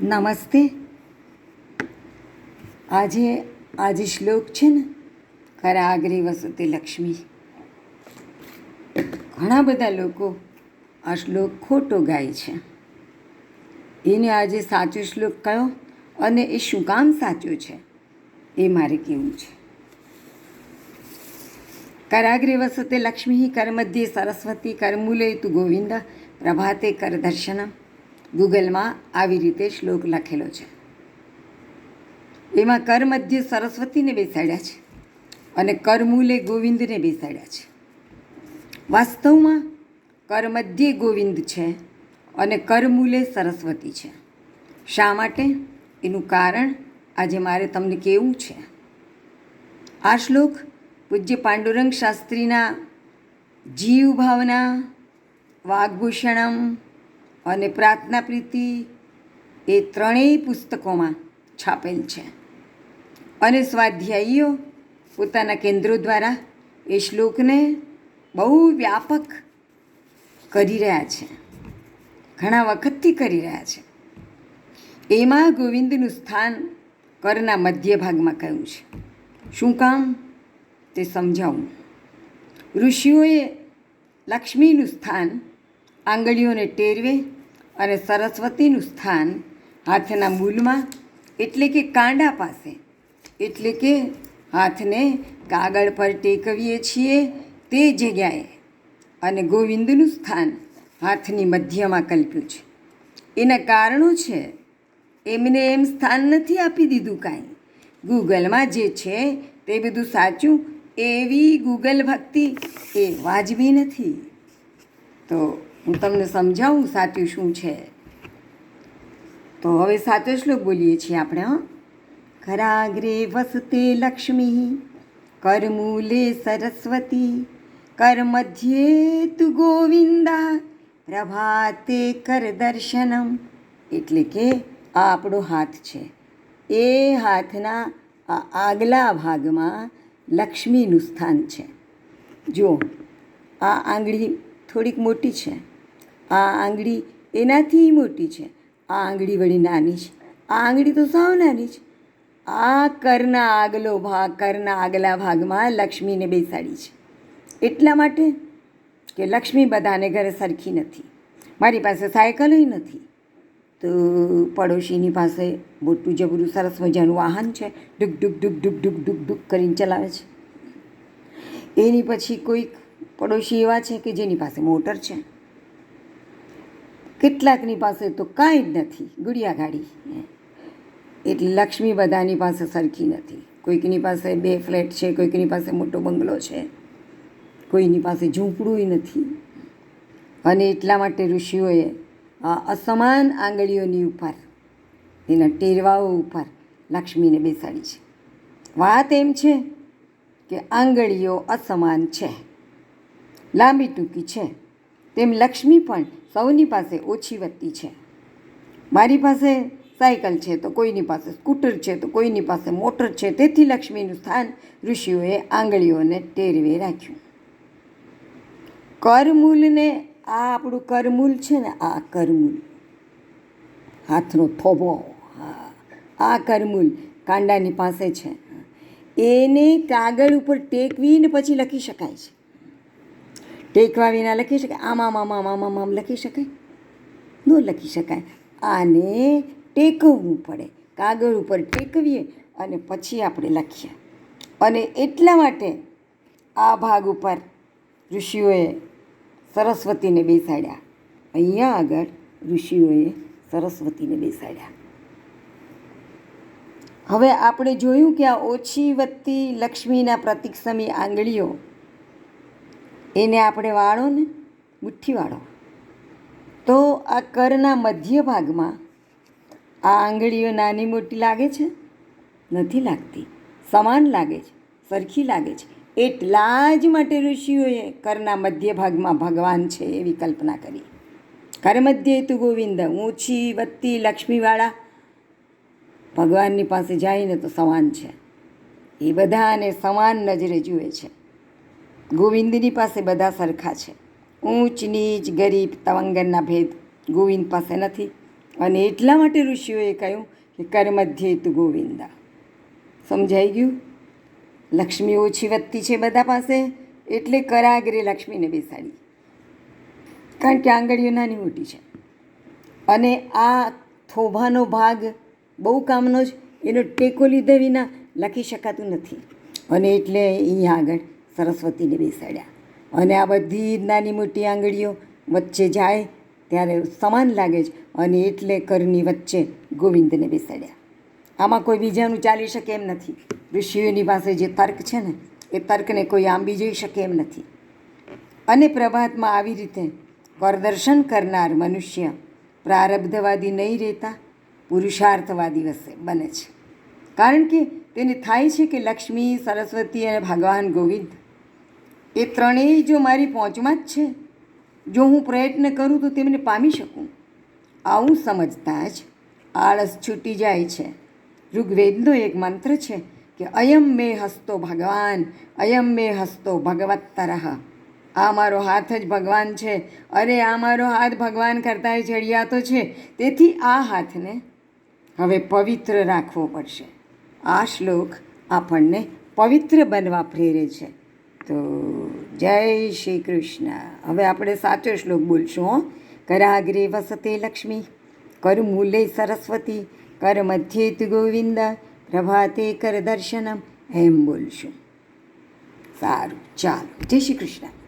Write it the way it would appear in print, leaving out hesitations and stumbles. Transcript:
નમસ્તે. આજે શ્લોક છે ને, કરાગ્રે વસતે લક્ષ્મી. ઘણા બધા લોકો આ શ્લોક ખોટો ગાય છે. એને આજે સાચો શ્લોક કયો અને એ શું કામ સાચો છે એ મારે કહેવું છે. કરાગ્રે વસતે લક્ષ્મી, કરમધ્યે સરસ્વતી, કરમૂલે તુ ગોવિંદ, પ્રભાતે કર દર્શનમ. ગૂગલમાં આવી રીતે શ્લોક લખેલો છે. એમાં કર મધ્ય સરસ્વતીને બેસાડ્યા છે અને કરમૂલે ગોવિંદને બેસાડ્યા છે. વાસ્તવમાં કર મધ્યે ગોવિંદ છે અને કરમૂલે સરસ્વતી છે. શા માટે? એનું કારણ આજે મારે તમને કહેવું છે. આ શ્લોક પૂજ્ય પાંડુરંગ શાસ્ત્રીના જીવ ભાવના, વાગ્ભૂષણમ અને પ્રાર્થના પ્રીતિ એ ત્રણેય પુસ્તકોમાં છાપેલ છે અને સ્વાધ્યાયીઓ પોતાના કેન્દ્રો દ્વારા એ શ્લોકને બહુ વ્યાપક કરી રહ્યા છે, ઘણા વખતથી કરી રહ્યા છે. એમાં ગોવિંદનું સ્થાન કરના મધ્ય ભાગમાં કહ્યું છે. શું કામ તે સમજાવું. ઋષિઓએ લક્ષ્મીનું સ્થાન આંગળીઓને ટેરવે અને સરસ્વતીનું સ્થાન હાથના મૂલમાં એટલે કે કાંડા પાસે, એટલે કે હાથને કાગળ પર ટેકવીએ છીએ તે જગ્યાએ, અને ગોવિંદનું સ્થાન હાથની મધ્યમાં કલ્પ્યું છે. એના કારણો છે. એમને એમ સ્થાન નથી આપી દીધું કાંઈ. ગૂગલમાં જે છે તે બધું સાચું, એવી ગૂગલ ભક્તિ એ વાજબી નથી. તો હું તમને સમજાવું સાચું શું છે. તો હવે સાચો શ્લોક બોલીએ છીએ આપણે. કરાગ્રે વસતે લક્ષ્મી, કરમૂલે સરસ્વતી, કર મધ્યે તુ ગોવિંદા, પ્રભાતે કર દર્શનમ. એટલે કે આ આપણો હાથ છે. એ હાથના આગલા ભાગમાં લક્ષ્મીનું સ્થાન છે. જો આ આંગળી થોડીક મોટી છે, આ આંગળી એનાથી મોટી છે, આ આંગળી વળી નાની છે, આ આંગળી તો સાવ નાની છે. આ કરના આગલા ભાગમાં લક્ષ્મીને બેસાડી છે. એટલા માટે કે લક્ષ્મી બધાને ઘરે સરખી નથી. મારી પાસે સાયકલય નથી, તો પડોશીની પાસે મોટું જબરું સરસ મજાનું વાહન છે, ડુક ડુક ડુક ડુક ડુક ડુક ડુક કરીને ચલાવે છે. એની પછી કોઈક પડોશી એવા છે કે જેની પાસે મોટર છે. કેટલાકની પાસે તો કાંઈ જ નથી, ગુડિયા ગાડી. એટલે લક્ષ્મી બધાની પાસે સરખી નથી. કોઈકની પાસે 2 ફ્લેટ છે, કોઈકની પાસે મોટો બંગલો છે, કોઈની પાસે ઝૂંપડું નથી. અને એટલા માટે ઋષિઓએ આ અસમાન આંગળીઓની ઉપર, એના ટેરવાઓ ઉપર લક્ષ્મીને બેસાડી છે. વાત એમ છે કે આંગળીઓ અસમાન છે, લાંબી ટૂંકી છે, તેમ લક્ષ્મી પણ સૌની પાસે ઓછી વધતી છે. મારી પાસે સાયકલ છે તો કોઈની પાસે સ્કૂટર છે, તો કોઈની પાસે મોટર છે. તેથી લક્ષ્મીનું સ્થાન ઋષિઓએ આંગળીઓને ટેરવે રાખ્યું. કરમૂલને, આ આપણું કરમૂલ છે ને, આ કરમૂલ હાથનો થોભો, આ કરમૂલ કાંડાની પાસે છે. એને કાગળ ઉપર ટેકવીને પછી લખી શકાય છે. ટેકવા વિના લખી શકાય? આમ લખી શકાય? ન લખી શકાય. આને ટેકવવું પડે. કાગળ ઉપર ટેકવીએ અને પછી આપણે લખીએ. અને એટલા માટે આ ભાગ ઉપર ઋષિઓએ સરસ્વતીને બેસાડ્યા. અહીંયા આગળ ઋષિઓએ સરસ્વતીને બેસાડ્યા. હવે આપણે જોયું કે આ ઓછી વધતી લક્ષ્મીના પ્રતિક્ષમી આંગળીઓ, એને આપણે વાળો ને, મુઠ્ઠી વાળો, તો આ કરના મધ્ય ભાગમાં આ આંગળીઓ નાની મોટી લાગે છે? નથી લાગતી, સમાન લાગે છે, સરખી લાગે છે. એટલા જ માટે ઋષિઓએ કરના મધ્ય ભાગમાં ભગવાન છે એવી કલ્પના કરી. કર મધ્યે તુ ગોવિંદ, ઊંચી વધતી લક્ષ્મીવાળા ભગવાનની પાસે જાય તો સમાન છે. એ બધાને સમાન નજરે જુએ છે. ગોવિંદની પાસે બધા સરખા છે. ઊંચ નીચ, ગરીબ તવંગરના ભેદ ગોવિંદ પાસે નથી. અને એટલા માટે ઋષિઓએ કહ્યું કે કર મધ્યે તુ ગોવિંદા. સમજાઈ ગયું? લક્ષ્મી ઓછી વધતી છે બધા પાસે, એટલે કરાગ્રે લક્ષ્મીને બેસાડી, કારણ કે આંગળીઓ નાની મોટી છે. અને આ થોભાનો ભાગ બહુ કામનો જ, એનો ટેકો લીધા વિના લખી શકાતું નથી. અને એટલે અહીંયા આગળ સરસ્વતીને બેસાડ્યા. અને આ બધી નાની મોટી આંગળીઓ વચ્ચે જાય ત્યારે સમાન લાગે છે, અને એટલે કરની વચ્ચે ગોવિંદને બેસાડ્યા. આમાં કોઈ બીજાનું ચાલી શકે એમ નથી. ઋષિઓની પાસે જે તર્ક છે ને, એ તર્કને કોઈ આંબી જઈ શકે એમ નથી. અને પ્રભાતમાં આવી રીતે કરદર્શન કરનાર મનુષ્ય પ્રારબ્ધવાદી નહીં રહેતા, પુરુષાર્થવાદી બને છે. કારણ કે તેને થાય છે કે લક્ષ્મી, સરસ્વતી અને ભગવાન ગોવિંદ એ ત્રણેય જો મારી પહોંચમાં જ છે, જો હું પ્રયત્ન કરું તો તેમને પામી શકું. આવું સમજતા જ આળસ છૂટી જાય છે. ઋગ્વેદનો એક મંત્ર છે કે અયમ મે હસ્તો ભગવાન, અયમ મે હસ્તો ભગવત્તરઃ. આ મારો હાથ જ ભગવાન છે, અરે આ મારો હાથ ભગવાન કરતાંય ચડિયાતો છે, તેથી આ હાથને હવે પવિત્ર રાખવો પડશે. આ શ્લોક આપણને પવિત્ર બનવા પ્રેરે છે. તો જય શ્રી કૃષ્ણ. હવે આપણે સાચો શ્લોક બોલશું. કરાગ્રે વસતે લક્ષ્મી, કરમૂલે સરસ્વતી, કર મધ્યે તુ ગોવિંદ, પ્રભાતે કર દર્શનમ, એમ બોલશું. સારું, ચાલો, જય શ્રી કૃષ્ણ.